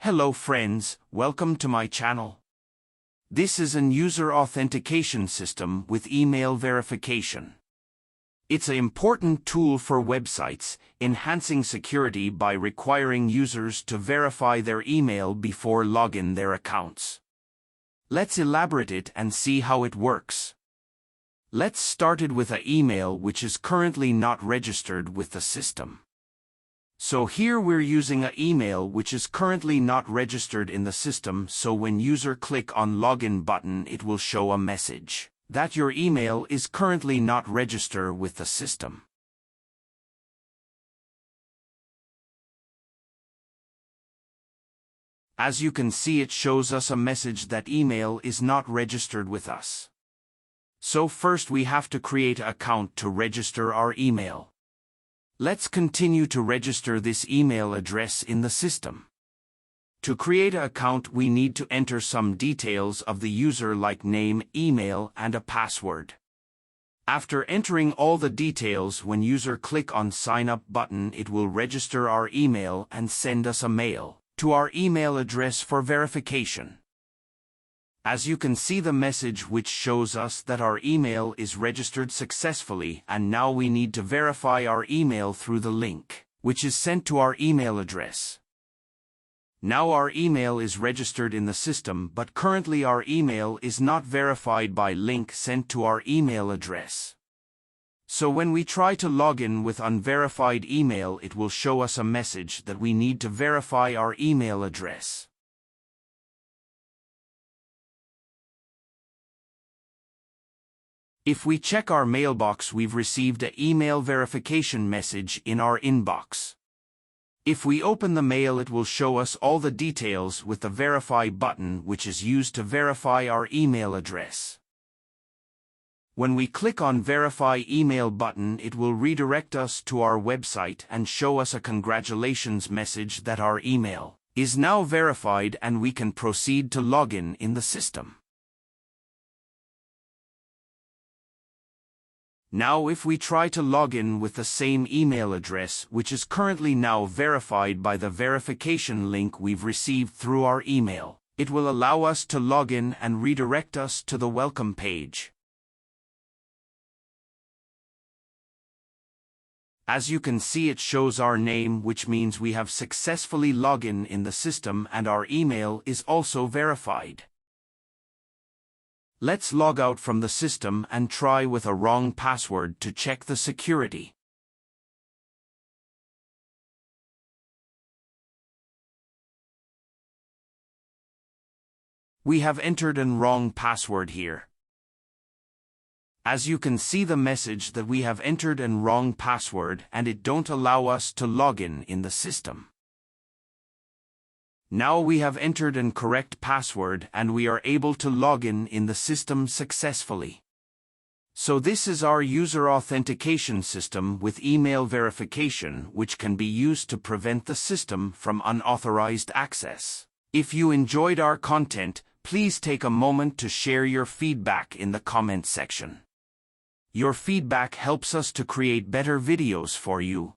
Hello friends, welcome to my channel. This is an user authentication system with email verification. It's an important tool for websites, enhancing security by requiring users to verify their email before logging their accounts. Let's elaborate it and see how it works. Let's start it with an email which is currently not registered with the system. So here we're using an email which is currently not registered in the system, so when user click on login button it will show a message that your email is currently not registered with the system. As you can see, it shows us a message that email is not registered with us. So first we have to create an account to register our email. Let's continue to register this email address in the system. To create an account we need to enter some details of the user like name, email and a password. After entering all the details, when user click on sign up button it will register our email and send us a mail to our email address for verification. As you can see the message which shows us that our email is registered successfully, and now we need to verify our email through the link which is sent to our email address. Now our email is registered in the system, but currently our email is not verified by link sent to our email address. So when we try to log in with unverified email it will show us a message that we need to verify our email address. If we check our mailbox, we've received an email verification message in our inbox. If we open the mail it will show us all the details with the verify button which is used to verify our email address. When we click on verify email button it will redirect us to our website and show us a congratulations message that our email is now verified and we can proceed to login in the system. Now if we try to log in with the same email address which is currently now verified by the verification link we've received through our email, it will allow us to log in and redirect us to the welcome page. As you can see, it shows our name, which means we have successfully logged in the system, and our email is also verified. Let's log out from the system and try with a wrong password to check the security. We have entered a wrong password here. As you can see the message that we have entered a wrong password and it don't allow us to log in the system. Now we have entered an correct password and we are able to log in the system successfully. So this is our user authentication system with email verification, which can be used to prevent the system from unauthorized access. If you enjoyed our content, please take a moment to share your feedback in the comment section. Your feedback helps us to create better videos for you.